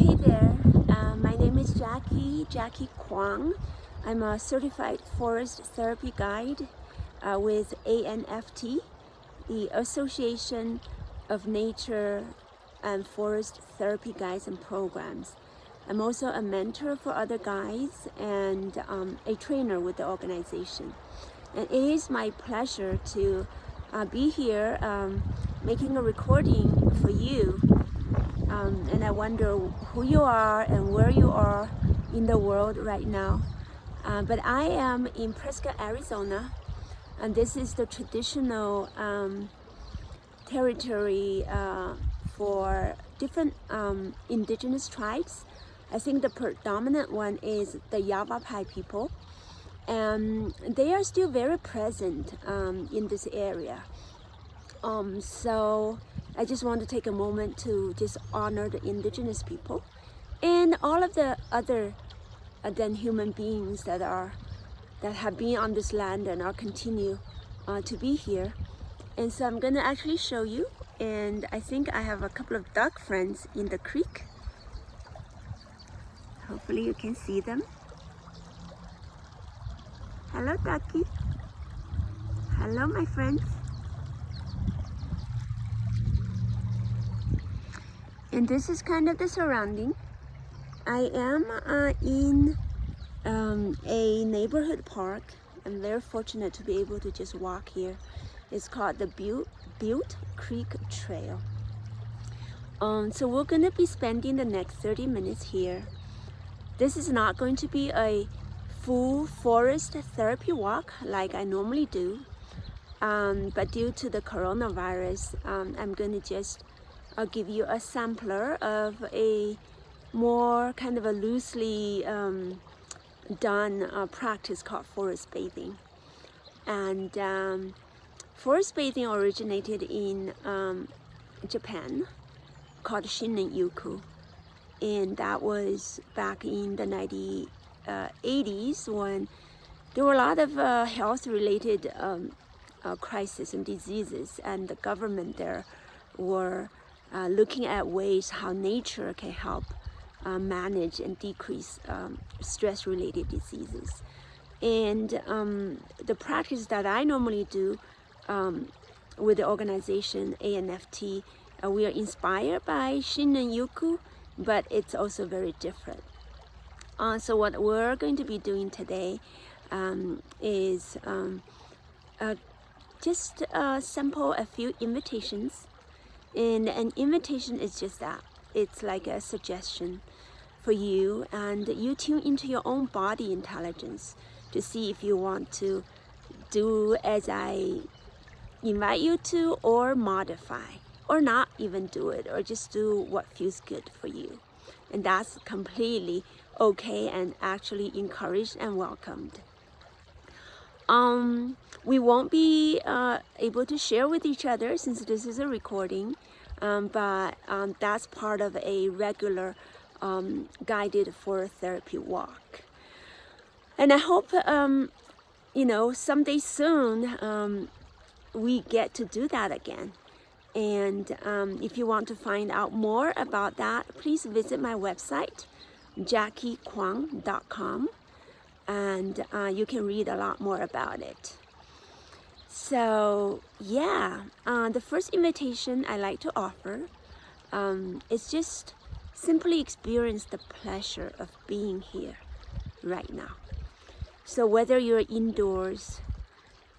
Hey there, my name is Jackie Kwang. I'm a certified forest therapy guide with ANFT, the Association of Nature and Forest Therapy Guides and Programs. I'm also a mentor for other guides and a trainer with the organization. And it is my pleasure to be here making a recording for you. And I wonder who you are and where you are in the world right now. But I am in Prescott, Arizona, and this is the traditional territory for different indigenous tribes. I think the predominant one is the Yavapai people, and they are still very present in this area. So I just want to take a moment to just honor the indigenous people and all of the other than human beings that have been on this land and are continue to be here. And so I'm gonna actually show you, and I think I have a couple of duck friends in the creek. Hopefully you can see them. Hello, ducky. Hello, my friends. And this is kind of the surrounding. I am in a neighborhood park. I'm very fortunate to be able to just walk here. It's called the Butte Creek Trail. So we're going to be spending the next 30 minutes here. This is not going to be a full forest therapy walk like I normally do. But due to the coronavirus, I'm going to just I'll give you a sampler of a more kind of a loosely done practice called forest bathing. And forest bathing originated in Japan, called Shinrin-yoku, and that was back in the 1980s when there were a lot of health-related crises and diseases, and the government there were looking at ways how nature can help manage and decrease stress-related diseases. And the practice that I normally do with the organization ANFT, we are inspired by Shinrin-yoku, but it's also very different. So what we're going to be doing today is just sample a few invitations. And an invitation is just that. It's like a suggestion for you, and you tune into your own body intelligence to see if you want to do as I invite you to, or modify, or not even do it, or just do what feels good for you. And that's completely okay and actually encouraged and welcomed. We won't be able to share with each other since this is a recording, but that's part of a regular guided forest therapy walk. And I hope, someday soon we get to do that again. And if you want to find out more about that, please visit my website, jackiekwang.com. And you can read a lot more about it. So yeah, the first invitation I like to offer is just simply experience the pleasure of being here right now. So whether you're indoors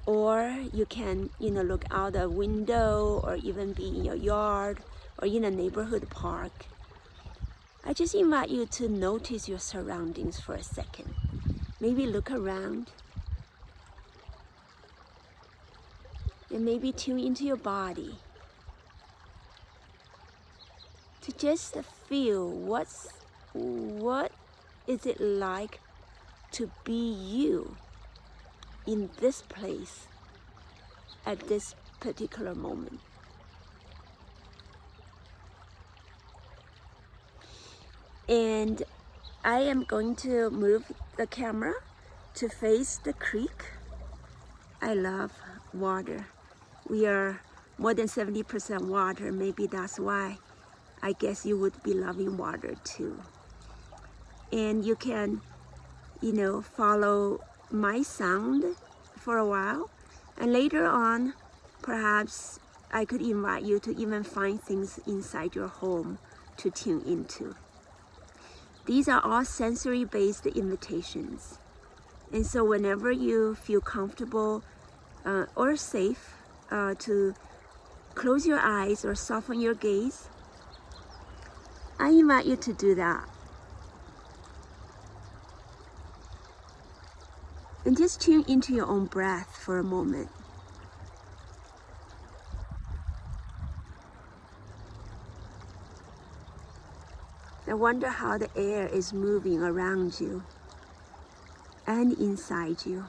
or you can look out a window, or even be in your yard or in a neighborhood park, I just invite you to notice your surroundings for a second. Maybe look around, and maybe tune into your body to just feel what is it like to be you in this place at this particular moment. And I am going to move the camera to face the creek. I love water. We are more than 70% water. Maybe that's why I guess you would be loving water too. And you can, follow my sound for a while. And later on, perhaps I could invite you to even find things inside your home to tune into. These are all sensory-based invitations. And so whenever you feel comfortable or safe to close your eyes or soften your gaze, I invite you to do that. And just tune into your own breath for a moment. I wonder how the air is moving around you and inside you.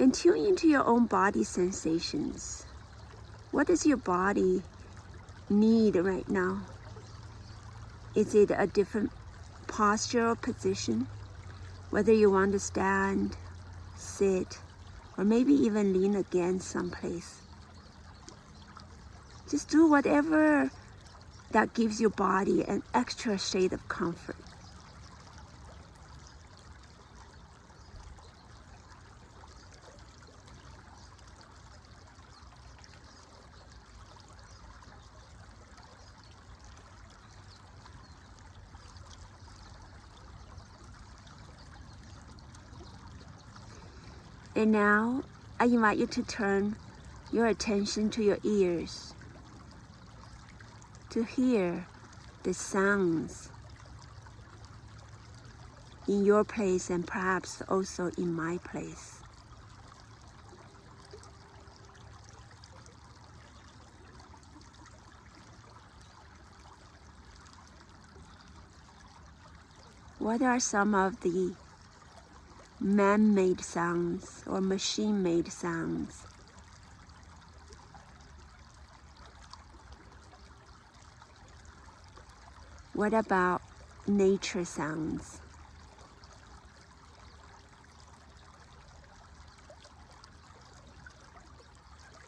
And tune into your own body sensations. What does your body need right now? Is it a different posture or position? Whether you want to stand, sit, or maybe even lean against someplace. Just do whatever that gives your body an extra shade of comfort. And now, I invite you to turn your attention to your ears, to hear the sounds in your place and perhaps also in my place. What are some of the man-made sounds or machine-made sounds? What about nature sounds?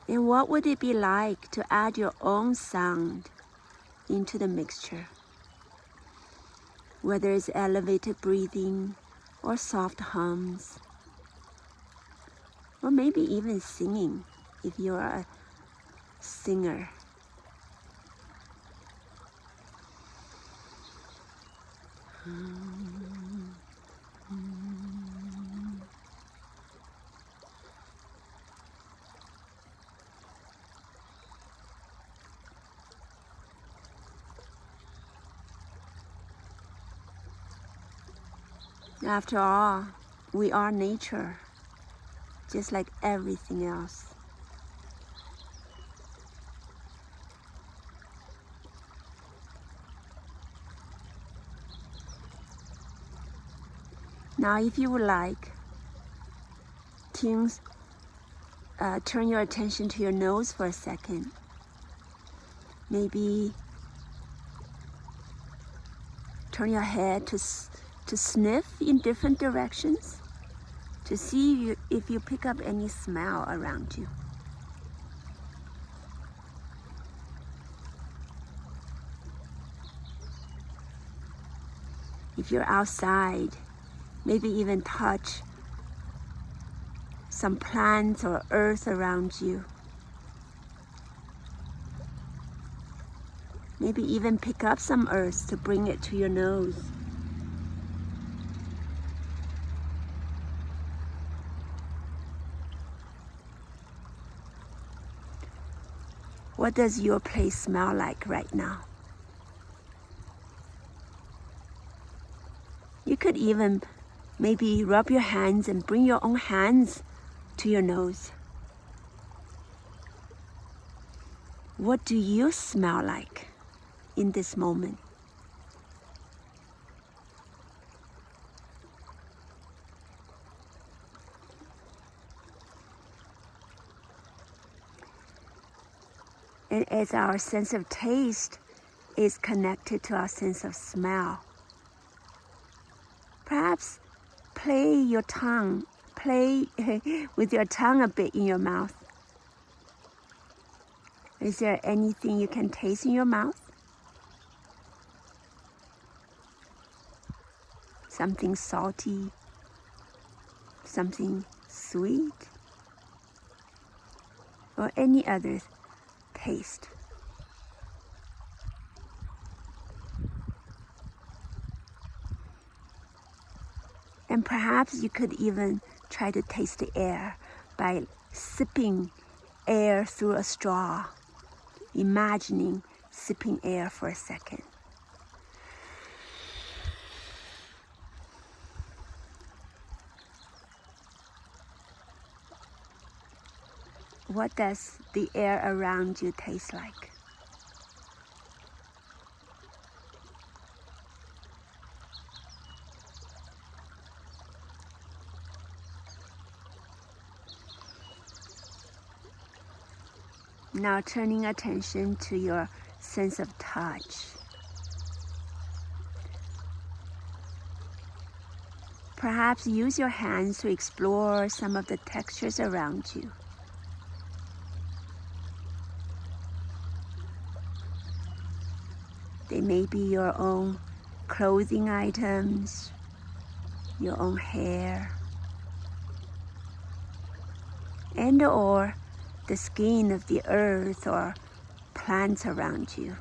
And what would it be like to add your own sound into the mixture? Whether it's elevated breathing or soft hums, or maybe even singing if you're a singer. After all, we are nature, just like everything else. Now, if you would like, turn your attention to your nose for a second. Maybe turn your head to sniff in different directions to see if you pick up any smell around you. If you're outside, maybe even touch some plants or earth around you. Maybe even pick up some earth to bring it to your nose. What does your place smell like right now? You could even maybe rub your hands and bring your own hands to your nose. What do you smell like in this moment? And as our sense of taste is connected to our sense of smell, perhaps play with your tongue a bit in your mouth. Is there anything you can taste in your mouth? Something salty, something sweet, or any other taste. And perhaps you could even try to taste the air by sipping air through a straw, imagining sipping air for a second. What does the air around you taste like? Now turning attention to your sense of touch. Perhaps use your hands to explore some of the textures around you. They may be your own clothing items, your own hair, and or the skin of the earth or plants around you.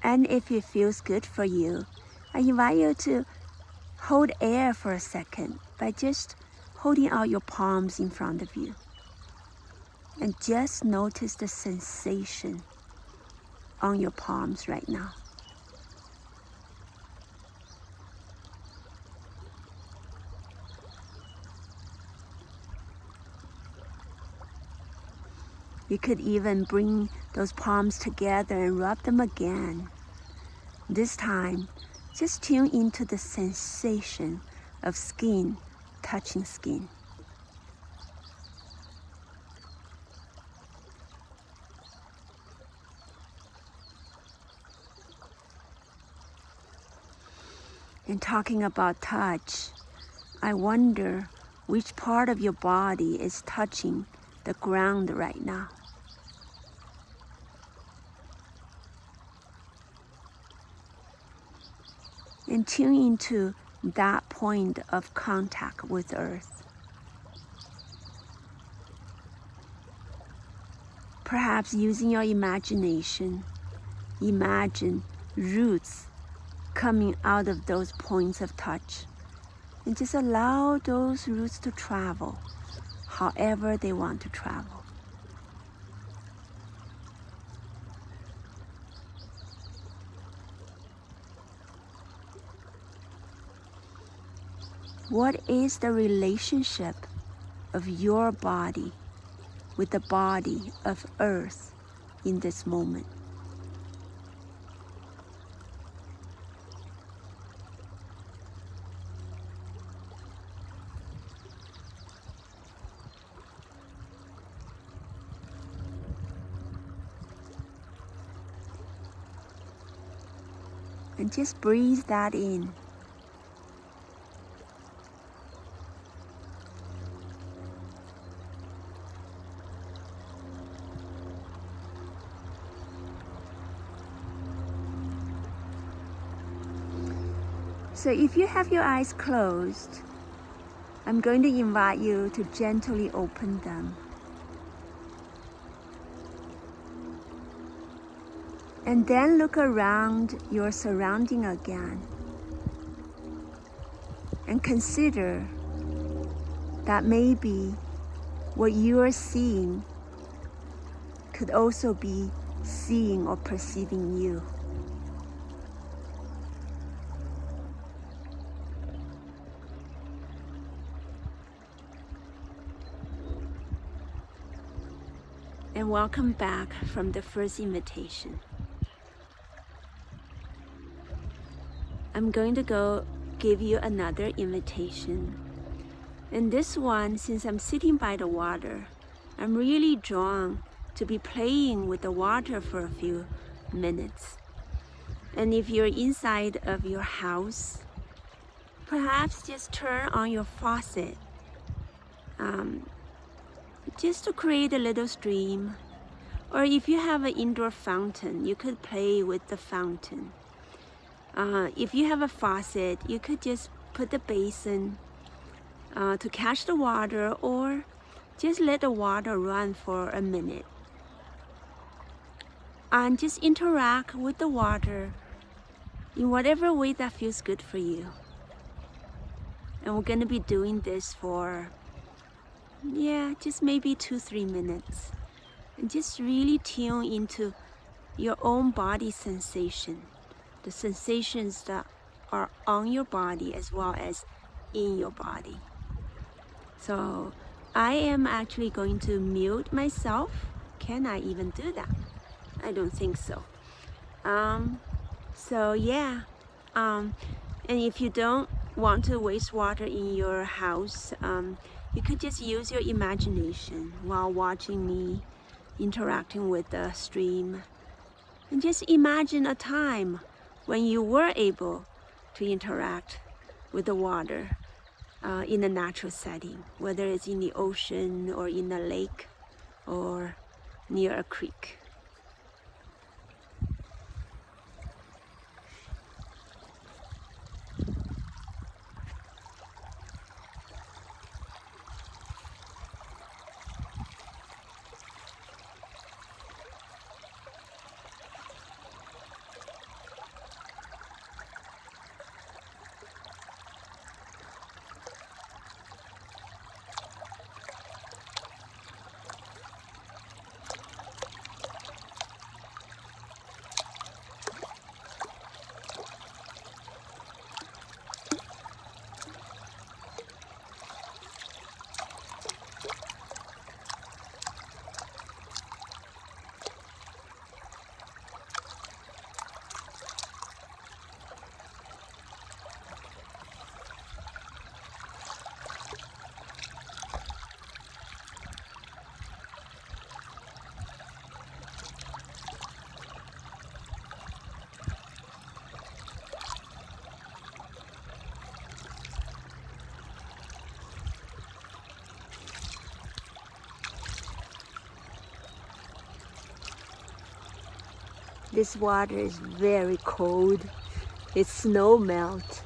And if it feels good for you, I invite you to hold air for a second by just holding out your palms in front of you. And just notice the sensation on your palms right now. You could even bring those palms together and rub them again. This time, just tune into the sensation of skin touching skin. And talking about touch, I wonder which part of your body is touching the ground right now. And tune into that point of contact with Earth. Perhaps using your imagination, imagine roots coming out of those points of touch, and just allow those roots to travel however they want to travel. What is the relationship of your body with the body of Earth in this moment? And just breathe that in. So if you have your eyes closed, I'm going to invite you to gently open them. And then look around your surrounding again. And consider that maybe what you are seeing could also be seeing or perceiving you. and welcome back from the first invitation. I'm going to go give you another invitation. And this one, since I'm sitting by the water, I'm really drawn to be playing with the water for a few minutes. And if you're inside of your house, perhaps just turn on your faucet just to create a little stream. Or if you have an indoor fountain, you could play with the fountain. If you have a faucet, you could just put the basin to catch the water, or just let the water run for a minute. And just interact with the water in whatever way that feels good for you. And we're going to be doing this for, just maybe 2-3 minutes. And just really tune into your own body sensation, the sensations that are on your body as well as in your body. So I am actually going to mute myself. Can I even do that? I don't think so. And if you don't want to waste water in your house, you could just use your imagination while watching me interacting with the stream. And just imagine a time when you were able to interact with the water in a natural setting, whether it's in the ocean or in a lake or near a creek. This water is very cold. It's snow melt.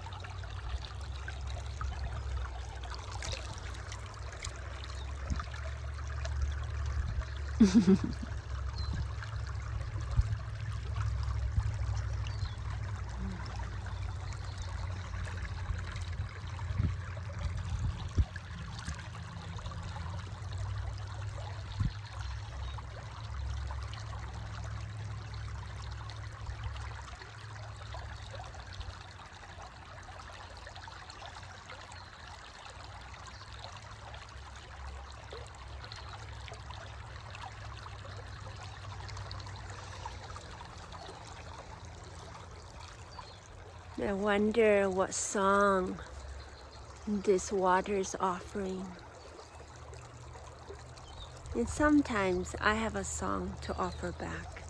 I wonder what song this water is offering. And sometimes I have a song to offer back.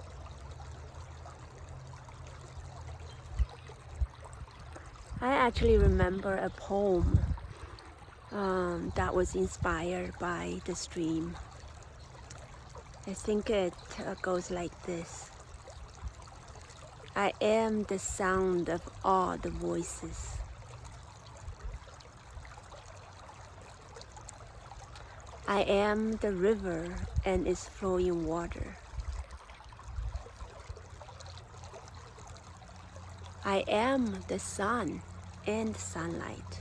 I actually remember a poem that was inspired by the stream. I think it goes like this. I am the sound of all the voices. I am the river and its flowing water. I am the sun and sunlight,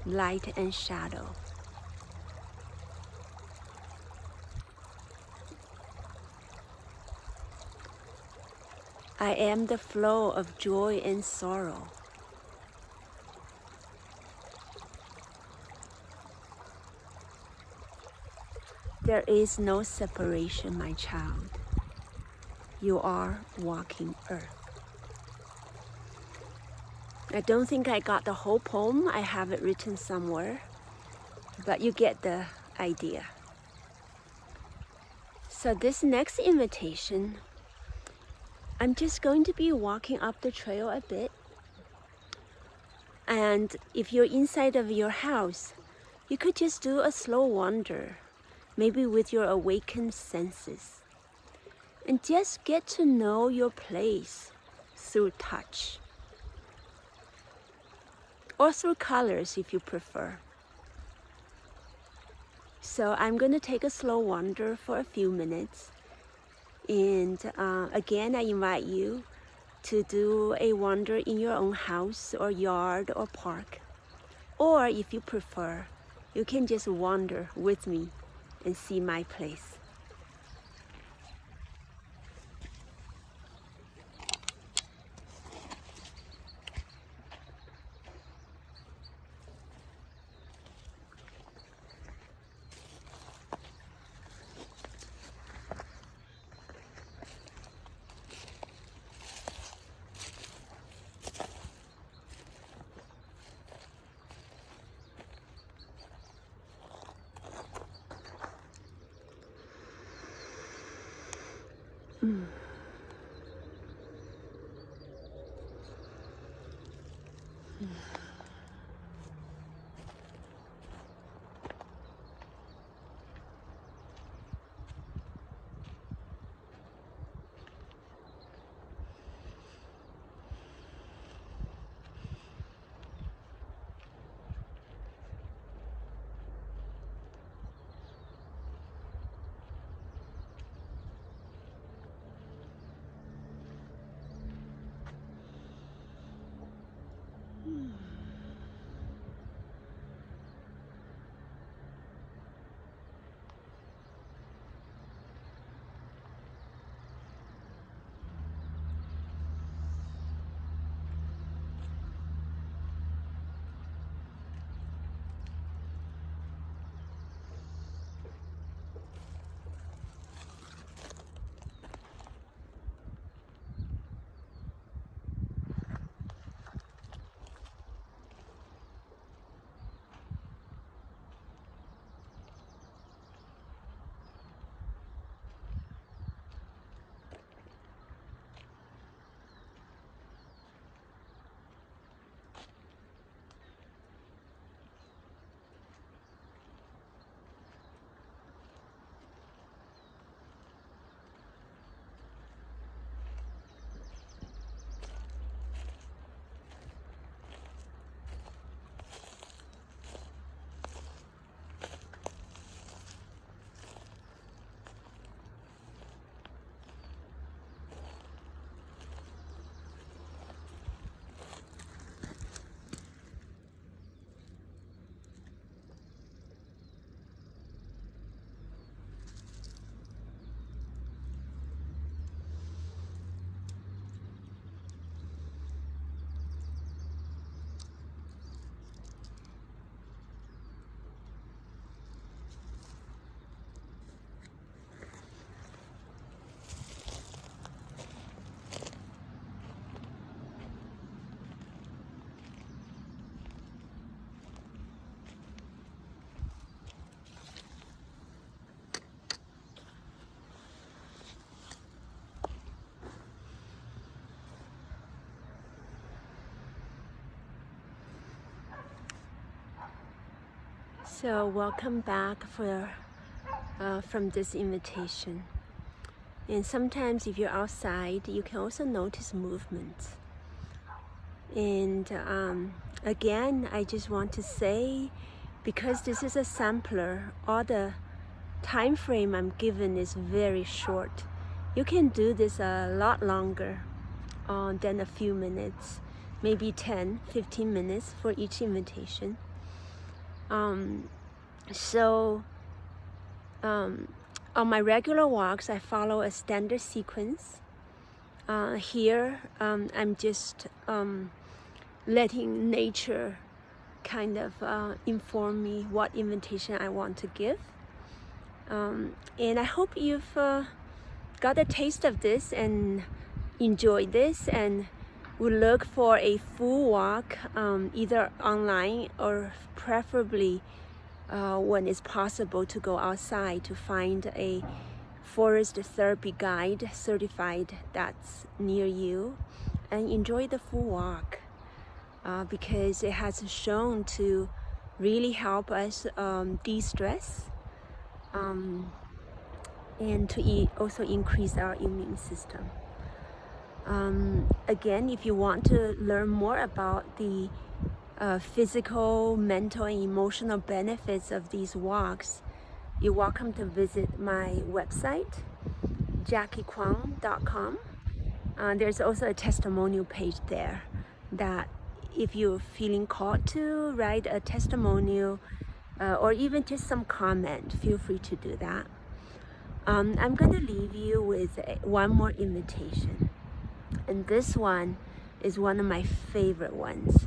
light and shadow. I am the flow of joy and sorrow. There is no separation, my child. You are walking earth. I don't think I got the whole poem. I have it written somewhere, but you get the idea. So this next invitation, I'm just going to be walking up the trail a bit. And if you're inside of your house, you could just do a slow wander, maybe with your awakened senses, and just get to know your place through touch, or through colors if you prefer. So I'm going to take a slow wander for a few minutes. And again, I invite you to do a wander in your own house or yard or park. Or if you prefer, you can just wander with me and see my place. So welcome back from this invitation. And sometimes if you're outside, you can also notice movement. And again, I just want to say, because this is a sampler, all the time frame I'm given is very short. You can do this a lot longer than a few minutes, maybe 10, 15 minutes for each invitation. On my regular walks, I follow a standard sequence. Here, I'm just letting nature kind of inform me what invitation I want to give. And I hope you've got a taste of this and enjoyed this, and will look for a full walk either online or preferably when it's possible to go outside to find a forest therapy guide certified that's near you, and enjoy the full walk because it has shown to really help us de-stress and to also increase our immune system. Again, if you want to learn more about the physical, mental, and emotional benefits of these walks, you're welcome to visit my website, JackieKwang.com. There's also a testimonial page there that if you're feeling called to write a testimonial or even just some comment, feel free to do that. I'm going to leave you with one more invitation. And this one is one of my favorite ones.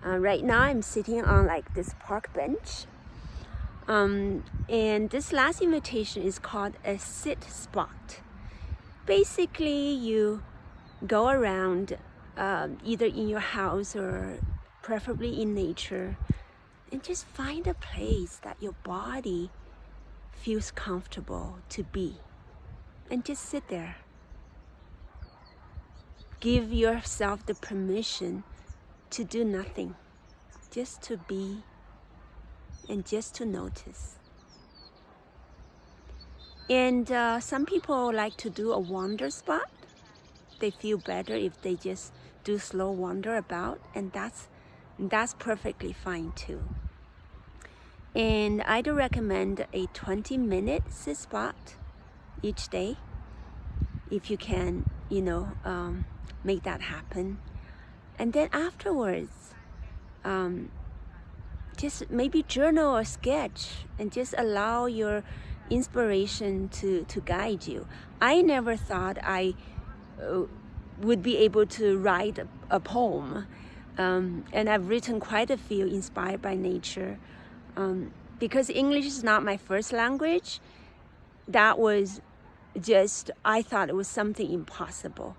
Right now I'm sitting on like this park bench. And this last invitation is called a sit spot. Basically, you go around either in your house or preferably in nature and just find a place that your body feels comfortable to be, and just sit there. Give yourself the permission to do nothing, just to be and just to notice. And some people like to do a wander spot. They feel better if they just do slow wander about, and that's perfectly fine too. And I'd recommend a 20-minute sit spot each day if you can, make that happen. And then afterwards, just maybe journal or sketch and just allow your inspiration to guide you. I never thought I would be able to write a poem, and I've written quite a few inspired by nature. Because English is not my first language, that was just, I thought it was something impossible.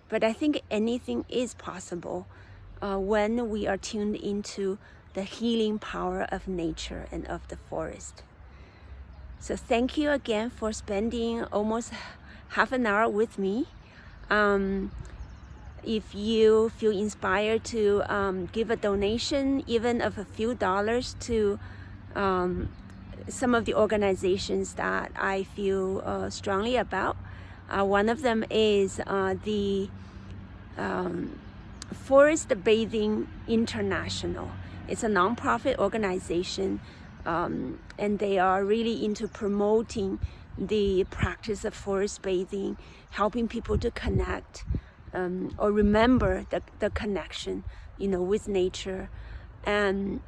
But I think anything is possible when we are tuned into the healing power of nature and of the forest. So thank you again for spending almost half an hour with me. If you feel inspired to give a donation, even of a few dollars, to some of the organizations that I feel strongly about. One of them is the Forest Bathing International. It's a nonprofit organization, and they are really into promoting the practice of forest bathing, helping people to connect or remember the connection, with nature. And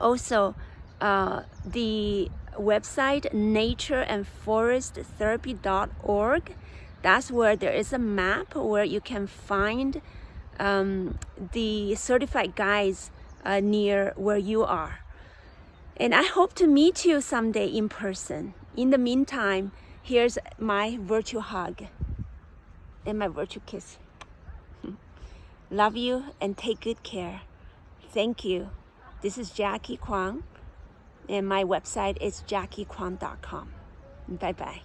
also the website natureandforesttherapy.org. That's where there is a map where you can find the certified guides near where you are. And I hope to meet you someday in person. In the meantime, here's my virtual hug and my virtual kiss. Love you and take good care. Thank you. This is Jackie Kwang, and my website is JackieKwang.com. Bye-bye.